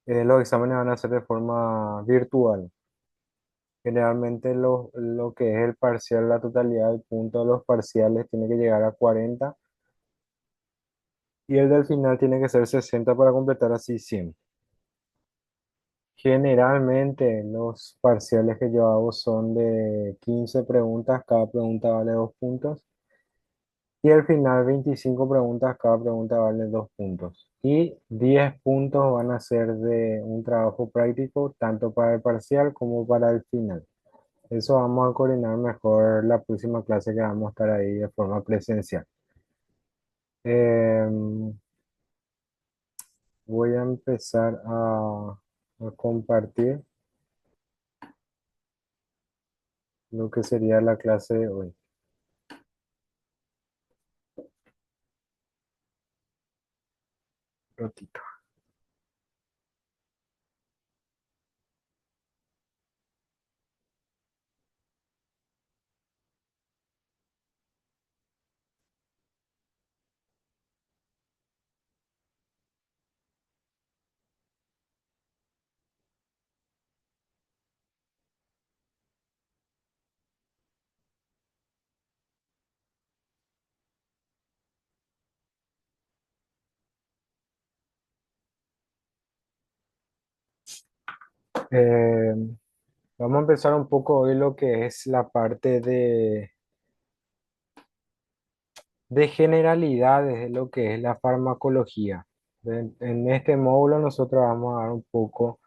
Los exámenes van a ser de forma virtual. Generalmente lo que es el parcial, la totalidad del punto de los parciales tiene que llegar a 40 y el del final tiene que ser 60 para completar así 100. Generalmente los parciales que yo hago son de 15 preguntas, cada pregunta vale 2 puntos. Y al final 25 preguntas, cada pregunta vale 2 puntos. Y 10 puntos van a ser de un trabajo práctico, tanto para el parcial como para el final. Eso vamos a coordinar mejor la próxima clase que vamos a estar ahí de forma presencial. Em, Voy a empezar a compartir lo que sería la clase de hoy. Ratito. Em, Vamos a empezar un poco hoy lo que es la parte de generalidades de lo que es la farmacología. En este módulo nosotros vamos a dar un poco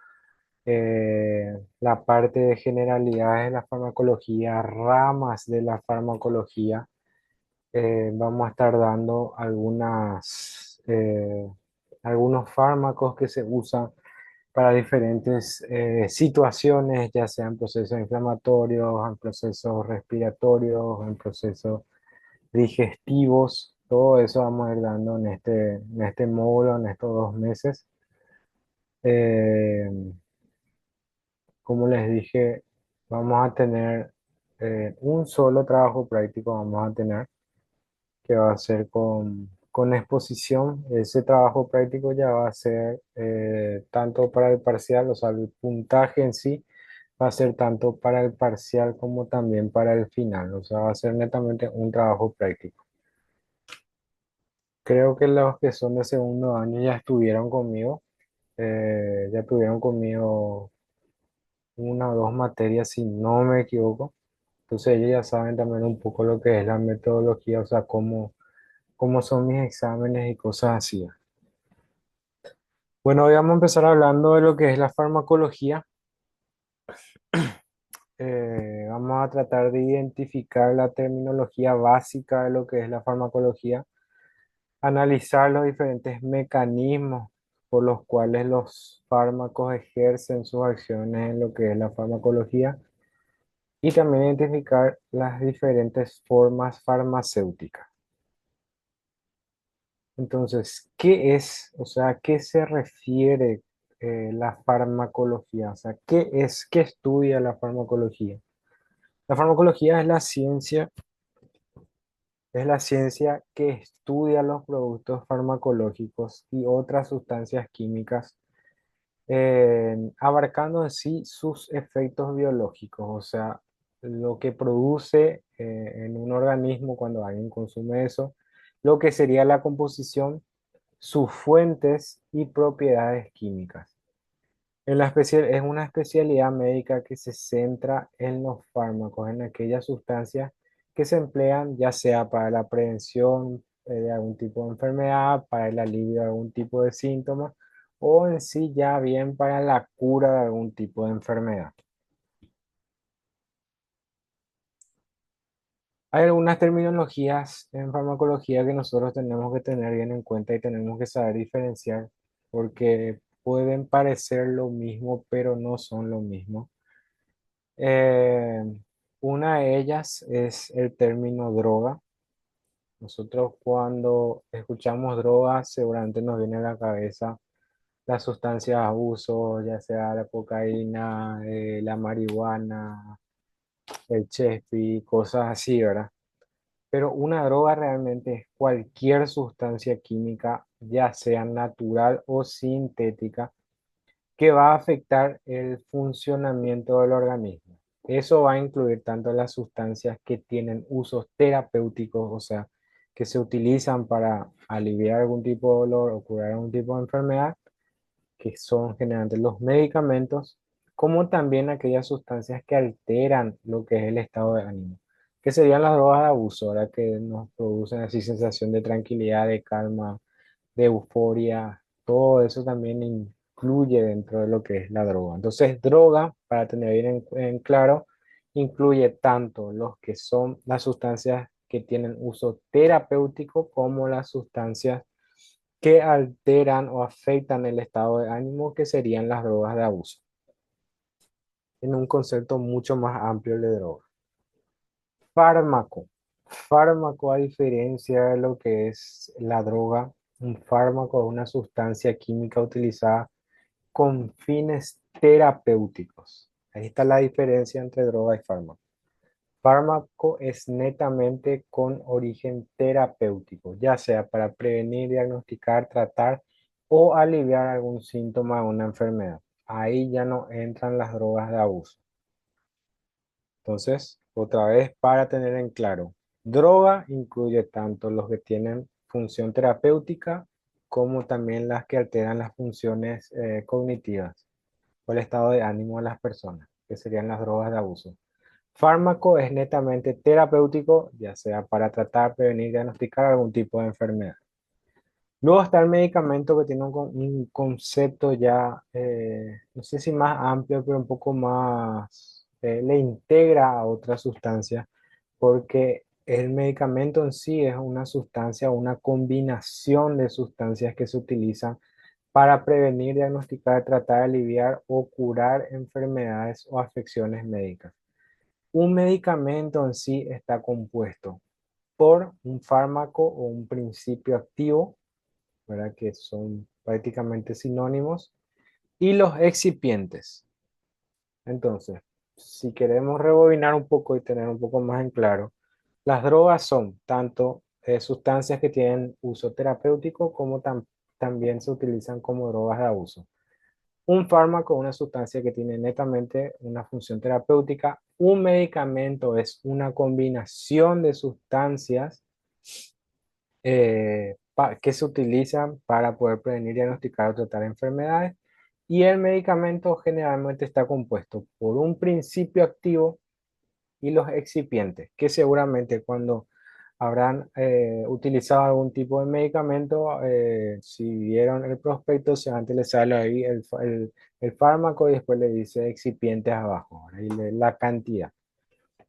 la parte de generalidades de la farmacología, ramas de la farmacología. Vamos a estar dando algunos fármacos que se usan para diferentes situaciones, ya sean procesos inflamatorios, en procesos respiratorios, en procesos digestivos, todo eso vamos a ir dando en este módulo, en estos 2 meses. Eh, Como les dije, vamos a tener un solo trabajo práctico, vamos a tener, que va a ser con exposición. Ese trabajo práctico ya va a ser tanto para el parcial, o sea, el puntaje en sí va a ser tanto para el parcial como también para el final, o sea, va a ser netamente un trabajo práctico. Creo que los que son de segundo año ya estuvieron conmigo una o dos materias, si no me equivoco. Entonces ellos ya saben también un poco lo que es la metodología, o sea, cómo son mis exámenes y cosas así. Bueno, hoy vamos a empezar hablando de lo que es la farmacología. Vamos a tratar de identificar la terminología básica de lo que es la farmacología, analizar los diferentes mecanismos por los cuales los fármacos ejercen sus acciones en lo que es la farmacología y también identificar las diferentes formas farmacéuticas. Entonces, ¿qué es? O sea, ¿a qué se refiere la farmacología? O sea, ¿qué es? ¿Qué estudia la farmacología? La farmacología es la ciencia que estudia los productos farmacológicos y otras sustancias químicas, abarcando en sí sus efectos biológicos, o sea, lo que produce en un organismo cuando alguien consume eso, lo que sería la composición, sus fuentes y propiedades químicas. Es una especialidad médica que se centra en los fármacos, en aquellas sustancias que se emplean ya sea para la prevención de algún tipo de enfermedad, para el alivio de algún tipo de síntomas o en sí ya bien para la cura de algún tipo de enfermedad. Hay algunas terminologías en farmacología que nosotros tenemos que tener bien en cuenta y tenemos que saber diferenciar porque pueden parecer lo mismo, pero no son lo mismo. Eh, una de ellas es el término droga. Nosotros cuando escuchamos droga, seguramente nos viene a la cabeza las sustancias de abuso, ya sea la cocaína, la marihuana, el chespi, cosas así, ¿verdad? Pero una droga realmente es cualquier sustancia química, ya sea natural o sintética, que va a afectar el funcionamiento del organismo. Eso va a incluir tanto las sustancias que tienen usos terapéuticos, o sea, que se utilizan para aliviar algún tipo de dolor o curar algún tipo de enfermedad, que son generalmente los medicamentos, como también aquellas sustancias que alteran lo que es el estado de ánimo, que serían las drogas de abuso, ahora que nos producen así sensación de tranquilidad, de calma, de euforia, todo eso también incluye dentro de lo que es la droga. Entonces, droga, para tener bien en claro, incluye tanto los que son las sustancias que tienen uso terapéutico como las sustancias que alteran o afectan el estado de ánimo, que serían las drogas de abuso, en un concepto mucho más amplio de droga. Fármaco. Fármaco, a diferencia de lo que es la droga, un fármaco es una sustancia química utilizada con fines terapéuticos. Ahí está la diferencia entre droga y fármaco. Fármaco es netamente con origen terapéutico, ya sea para prevenir, diagnosticar, tratar o aliviar algún síntoma de una enfermedad. Ahí ya no entran las drogas de abuso. Entonces, otra vez para tener en claro, droga incluye tanto los que tienen función terapéutica como también las que alteran las funciones cognitivas o el estado de ánimo de las personas, que serían las drogas de abuso. Fármaco es netamente terapéutico, ya sea para tratar, prevenir, diagnosticar algún tipo de enfermedad. Luego está el medicamento que tiene un concepto ya, no sé si más amplio, pero un poco más, le integra a otra sustancia, porque el medicamento en sí es una sustancia, una combinación de sustancias que se utilizan para prevenir, diagnosticar, tratar, aliviar o curar enfermedades o afecciones médicas. Un medicamento en sí está compuesto por un fármaco o un principio activo, ¿verdad? Que son prácticamente sinónimos, y los excipientes. Entonces, si queremos rebobinar un poco y tener un poco más en claro, las drogas son tanto sustancias que tienen uso terapéutico como también se utilizan como drogas de abuso. Un fármaco es una sustancia que tiene netamente una función terapéutica. Un medicamento es una combinación de sustancias que se utilizan para poder prevenir, diagnosticar o tratar enfermedades. Y el medicamento generalmente está compuesto por un principio activo y los excipientes, que seguramente cuando habrán utilizado algún tipo de medicamento, si vieron el prospecto, antes le sale ahí el fármaco y después le dice excipientes abajo, ¿verdad? Y la cantidad.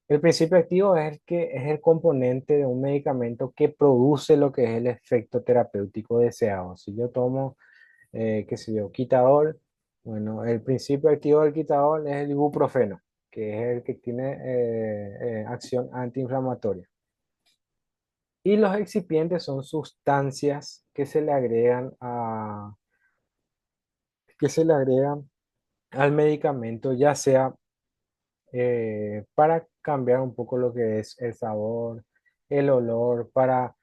El principio activo es el que es el componente de un medicamento que produce lo que es el efecto terapéutico deseado. Si yo tomo, qué sé yo, quitadol, bueno, el principio activo del quitadol es el ibuprofeno, que es el que tiene acción antiinflamatoria. Y los excipientes son sustancias que se le agregan al medicamento, ya sea para cambiar un poco lo que es el sabor, el olor, para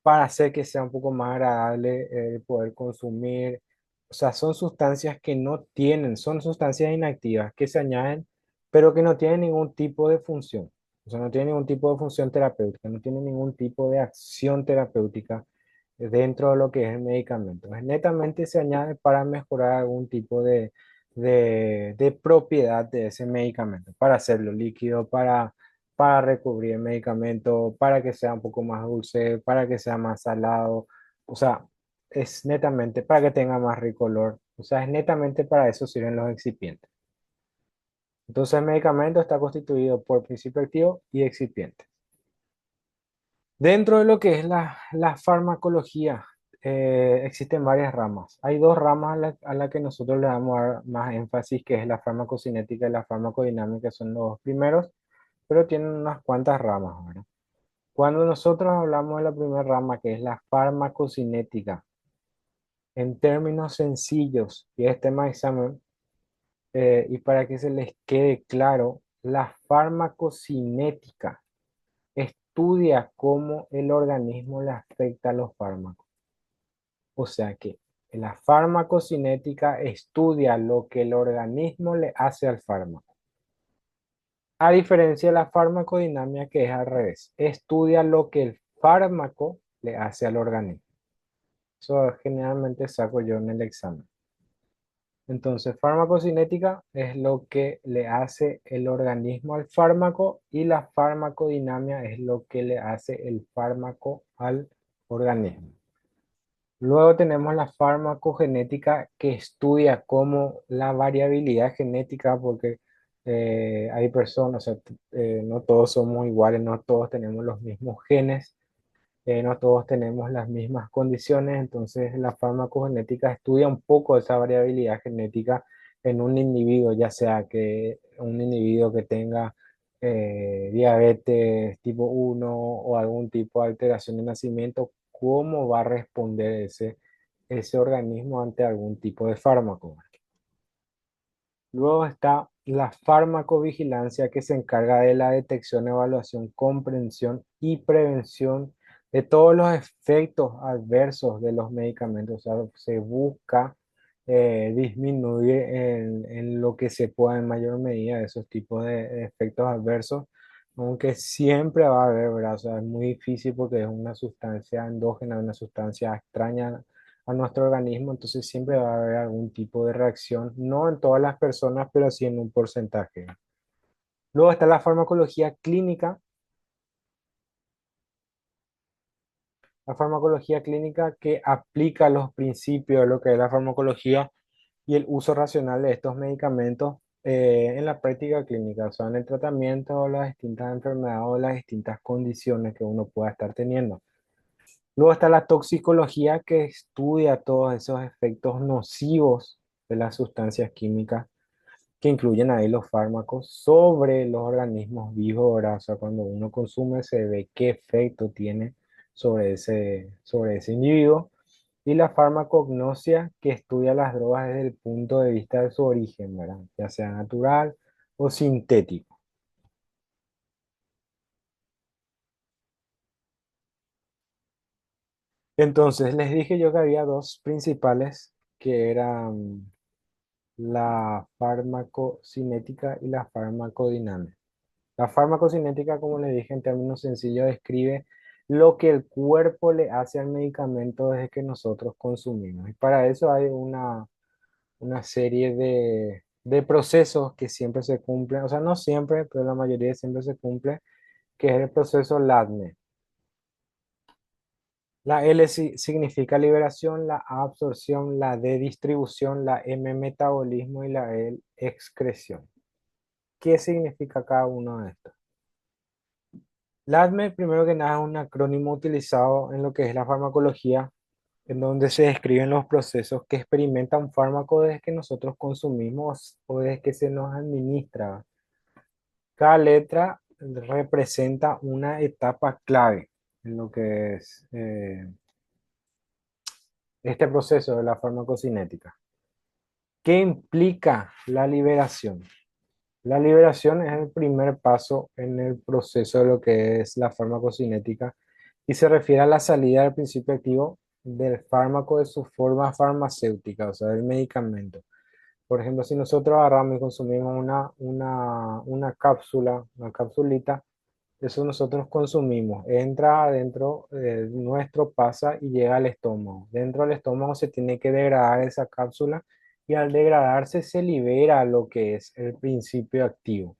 hacer que sea un poco más agradable poder consumir. O sea, son sustancias que no tienen, son sustancias inactivas que se añaden, pero que no tienen ningún tipo de función. O sea, no tienen ningún tipo de función terapéutica, no tienen ningún tipo de acción terapéutica dentro de lo que es el medicamento. Es netamente se añade para mejorar algún tipo de propiedad de ese medicamento, para hacerlo líquido, para recubrir el medicamento, para que sea un poco más dulce, para que sea más salado. O sea, es netamente para que tenga más rico olor. O sea, es netamente para eso sirven los excipientes. Entonces, el medicamento está constituido por principio activo y excipiente. Dentro de lo que es la farmacología, existen varias ramas. Hay dos ramas a la que nosotros le damos a dar más énfasis, que es la farmacocinética y la farmacodinámica, son los dos primeros, pero tienen unas cuantas ramas, ¿verdad? Cuando nosotros hablamos de la primera rama, que es la farmacocinética, en términos sencillos, y este tema de examen, y para que se les quede claro, la farmacocinética estudia cómo el organismo le afecta a los fármacos. O sea que La farmacocinética estudia lo que el organismo le hace al fármaco. A diferencia de la farmacodinámica, que es al revés, estudia lo que el fármaco le hace al organismo. Eso generalmente saco yo en el examen. Entonces, farmacocinética es lo que le hace el organismo al fármaco y la farmacodinámica es lo que le hace el fármaco al organismo. Luego tenemos la farmacogenética que estudia cómo la variabilidad genética, porque hay personas, o sea, no todos somos iguales, no todos tenemos los mismos genes, no todos tenemos las mismas condiciones, entonces la farmacogenética estudia un poco esa variabilidad genética en un individuo, ya sea que un individuo que tenga diabetes tipo 1 o algún tipo de alteración de nacimiento, cómo va a responder ese organismo ante algún tipo de fármaco. Luego está la farmacovigilancia que se encarga de la detección, evaluación, comprensión y prevención de todos los efectos adversos de los medicamentos. O sea, se busca disminuir en lo que se pueda en mayor medida esos tipos de efectos adversos, aunque siempre va a haber, ¿verdad? O sea, es muy difícil porque es una sustancia endógena, una sustancia extraña a nuestro organismo, entonces siempre va a haber algún tipo de reacción, no en todas las personas, pero sí en un porcentaje. Luego está la farmacología clínica. La farmacología clínica que aplica los principios de lo que es la farmacología y el uso racional de estos medicamentos en la práctica clínica, o sea, en el tratamiento de las distintas enfermedades o las distintas condiciones que uno pueda estar teniendo. Luego está la toxicología que estudia todos esos efectos nocivos de las sustancias químicas que incluyen ahí los fármacos sobre los organismos vivos, ¿verdad? O sea, cuando uno consume se ve qué efecto tiene sobre ese individuo. Y la farmacognosia que estudia las drogas desde el punto de vista de su origen, ¿verdad? Ya sea natural o sintético. Entonces, les dije yo que había dos principales, que eran la farmacocinética y la farmacodinámica. La farmacocinética, como le dije en términos sencillos, describe lo que el cuerpo le hace al medicamento desde que nosotros consumimos. Y para eso hay una serie de procesos que siempre se cumplen, o sea, no siempre, pero la mayoría siempre se cumple, que es el proceso LADME. La L significa liberación, la A absorción, la D distribución, la M metabolismo y la E excreción. ¿Qué significa cada uno de estos? LADME, primero que nada, es un acrónimo utilizado en lo que es la farmacología, en donde se describen los procesos que experimenta un fármaco desde que nosotros consumimos o desde que se nos administra. Cada letra representa una etapa clave en lo que es este proceso de la farmacocinética. ¿Qué implica la liberación? La liberación es el primer paso en el proceso de lo que es la farmacocinética y se refiere a la salida del principio activo del fármaco de su forma farmacéutica, o sea, del medicamento. Por ejemplo, si nosotros agarramos y consumimos una cápsula, una capsulita, eso nosotros consumimos, entra adentro nuestro, pasa y llega al estómago. Dentro del estómago se tiene que degradar esa cápsula y al degradarse se libera lo que es el principio activo.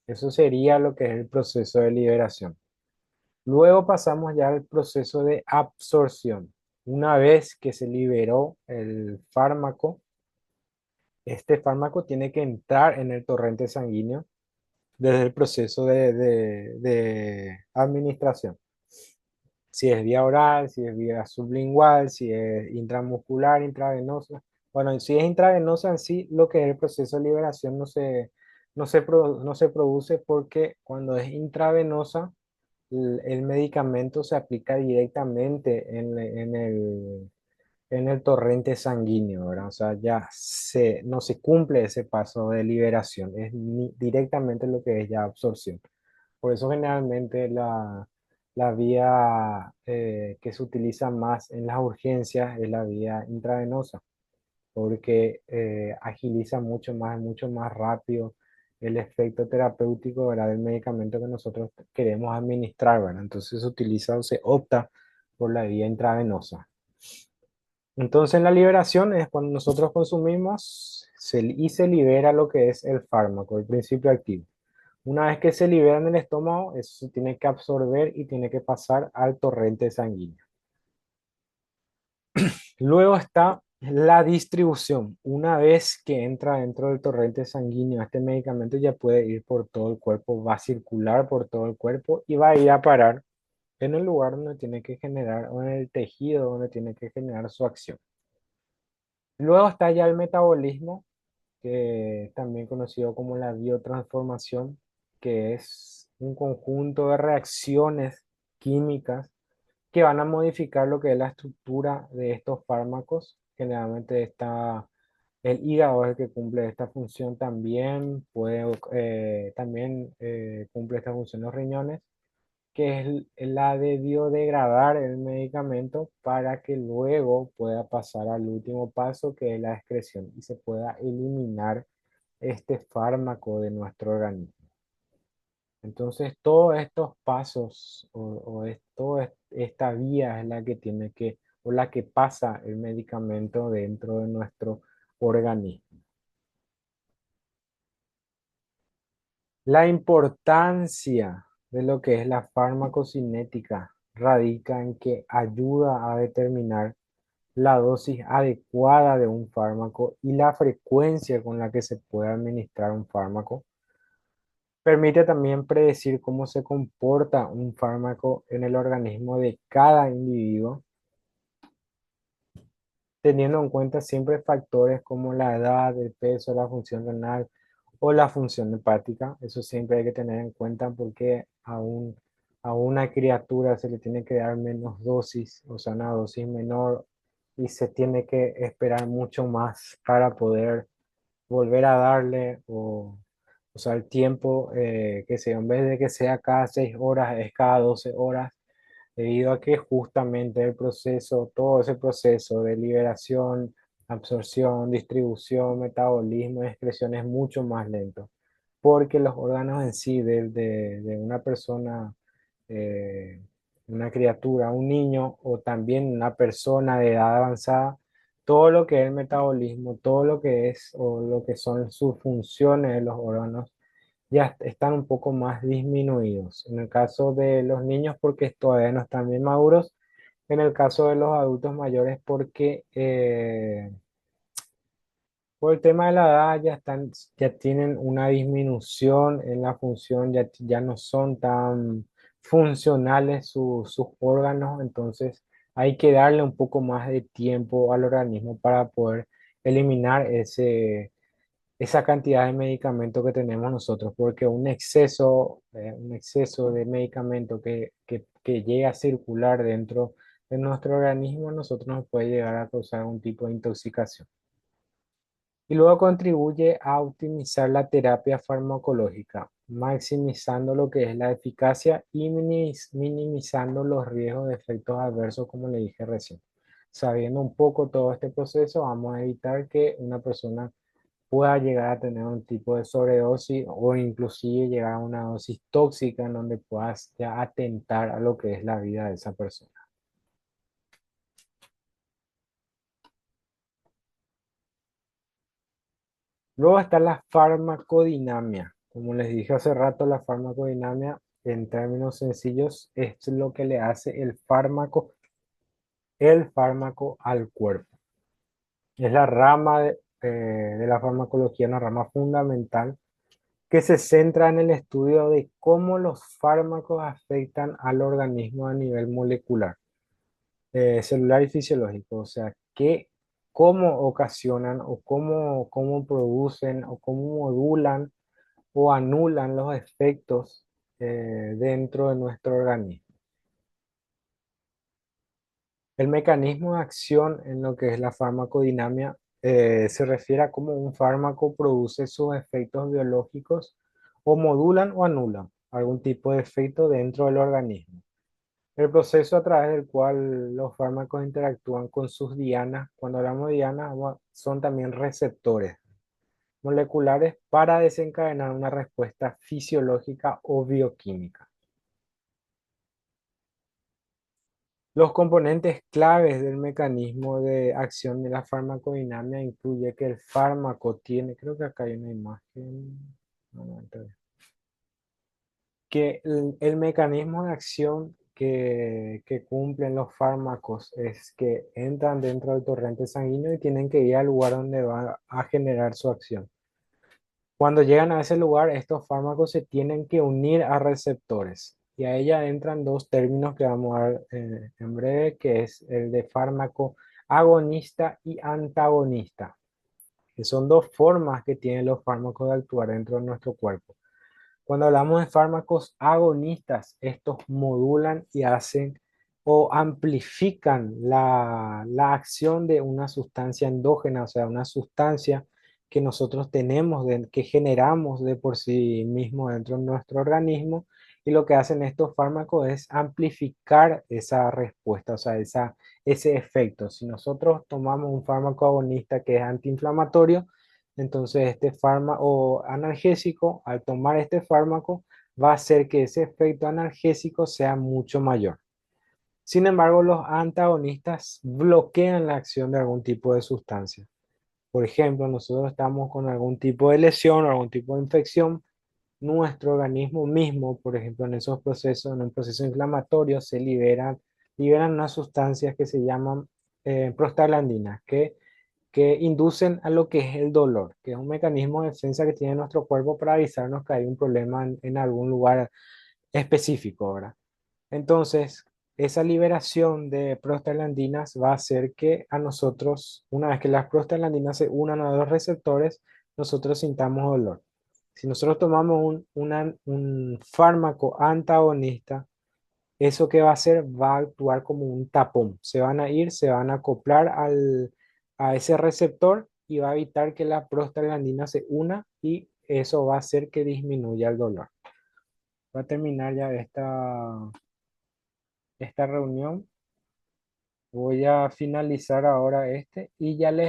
Eso sería lo que es el proceso de liberación. Luego pasamos ya al proceso de absorción. Una vez que se liberó el fármaco, este fármaco tiene que entrar en el torrente sanguíneo desde el proceso de administración. Si es vía oral, si es vía sublingual, si es intramuscular, intravenosa. Bueno, si es intravenosa en sí, lo que es el proceso de liberación no se produce porque cuando es intravenosa, el medicamento se aplica directamente en el torrente sanguíneo, ¿verdad? O sea, no se cumple ese paso de liberación, es directamente lo que es ya absorción. Por eso generalmente La vía que se utiliza más en las urgencias es la vía intravenosa, porque agiliza mucho más rápido el efecto terapéutico, ¿verdad?, del medicamento que nosotros queremos administrar, ¿verdad? Entonces se utiliza o se opta por la vía intravenosa. Entonces la liberación es cuando nosotros consumimos y se libera lo que es el fármaco, el principio activo. Una vez que se libera en el estómago, eso se tiene que absorber y tiene que pasar al torrente sanguíneo. Luego está la distribución. Una vez que entra dentro del torrente sanguíneo, este medicamento ya puede ir por todo el cuerpo, va a circular por todo el cuerpo y va a ir a parar en el lugar donde tiene que generar o en el tejido donde tiene que generar su acción. Luego está ya el metabolismo, que es también conocido como la biotransformación, que es un conjunto de reacciones químicas que van a modificar lo que es la estructura de estos fármacos. Generalmente está el hígado es el que cumple esta función también, también cumple esta función los riñones, que es la de biodegradar el medicamento para que luego pueda pasar al último paso, que es la excreción, y se pueda eliminar este fármaco de nuestro organismo. Entonces, todos estos pasos toda esta vía es la que tiene que, o la que pasa el medicamento dentro de nuestro organismo. La importancia de lo que es la farmacocinética radica en que ayuda a determinar la dosis adecuada de un fármaco y la frecuencia con la que se puede administrar un fármaco. Permite también predecir cómo se comporta un fármaco en el organismo de cada individuo, teniendo en cuenta siempre factores como la edad, el peso, la función renal o la función hepática. Eso siempre hay que tener en cuenta porque a una criatura se le tiene que dar menos dosis, o sea, una dosis menor, y se tiene que esperar mucho más para poder volver a darle o sea, el tiempo que sea, en vez de que sea cada 6 horas, es cada 12 horas, debido a que justamente el proceso, todo ese proceso de liberación, absorción, distribución, metabolismo y excreción es mucho más lento, porque los órganos en sí de una persona, eh, una criatura, un niño o también una persona de edad avanzada, todo lo que es el metabolismo, todo lo que es o lo que son sus funciones de los órganos, ya están un poco más disminuidos. En el caso de los niños, porque todavía no están bien maduros. En el caso de los adultos mayores, porque por el tema de la edad ya tienen una disminución en la función, ya no son tan funcionales sus órganos, entonces hay que darle un poco más de tiempo al organismo para poder eliminar esa cantidad de medicamento que tenemos nosotros, porque un exceso de medicamento que llega a circular dentro de nuestro organismo, a nosotros nos puede llegar a causar un tipo de intoxicación. Y luego contribuye a optimizar la terapia farmacológica, maximizando lo que es la eficacia y minimizando los riesgos de efectos adversos, como le dije recién. Sabiendo un poco todo este proceso, vamos a evitar que una persona pueda llegar a tener un tipo de sobredosis o inclusive llegar a una dosis tóxica en donde puedas ya atentar a lo que es la vida de esa persona. Luego está la farmacodinamia. Como les dije hace rato, la farmacodinamia, en términos sencillos, es lo que le hace el fármaco al cuerpo. Es la rama de la farmacología, una rama fundamental que se centra en el estudio de cómo los fármacos afectan al organismo a nivel molecular, celular y fisiológico. O sea, cómo ocasionan o cómo producen o cómo modulan o anulan los efectos dentro de nuestro organismo. El mecanismo de acción en lo que es la farmacodinamia se refiere a cómo un fármaco produce sus efectos biológicos o modulan o anulan algún tipo de efecto dentro del organismo. El proceso a través del cual los fármacos interactúan con sus dianas, cuando hablamos de dianas, son también receptores moleculares para desencadenar una respuesta fisiológica o bioquímica. Los componentes claves del mecanismo de acción de la farmacodinamia incluye que el fármaco tiene, creo que acá hay una imagen, no, no, que el mecanismo de acción que cumplen los fármacos es que entran dentro del torrente sanguíneo y tienen que ir al lugar donde va a generar su acción. Cuando llegan a ese lugar, estos fármacos se tienen que unir a receptores. Y a ella entran dos términos que vamos a ver en breve, que es el de fármaco agonista y antagonista, que son dos formas que tienen los fármacos de actuar dentro de nuestro cuerpo. Cuando hablamos de fármacos agonistas, estos modulan y hacen o amplifican la acción de una sustancia endógena, o sea, una sustancia que nosotros tenemos, que generamos de por sí mismo dentro de nuestro organismo. Y lo que hacen estos fármacos es amplificar esa respuesta, o sea, ese efecto. Si nosotros tomamos un fármaco agonista que es antiinflamatorio, entonces, este fármaco analgésico, al tomar este fármaco, va a hacer que ese efecto analgésico sea mucho mayor. Sin embargo, los antagonistas bloquean la acción de algún tipo de sustancia. Por ejemplo, nosotros estamos con algún tipo de lesión o algún tipo de infección, nuestro organismo mismo, por ejemplo, en esos procesos, en un proceso inflamatorio, liberan unas sustancias que se llaman prostaglandinas, que inducen a lo que es el dolor, que es un mecanismo de defensa que tiene nuestro cuerpo para avisarnos que hay un problema en algún lugar específico, ¿verdad? Entonces, esa liberación de prostaglandinas va a hacer que a nosotros, una vez que las prostaglandinas se unan a los receptores, nosotros sintamos dolor. Si nosotros tomamos un fármaco antagonista, ¿eso qué va a hacer? Va a actuar como un tapón. Se van a ir, se van a acoplar a ese receptor y va a evitar que la prostaglandina se una y eso va a hacer que disminuya el dolor. Va a terminar ya esta reunión. Voy a finalizar ahora y ya les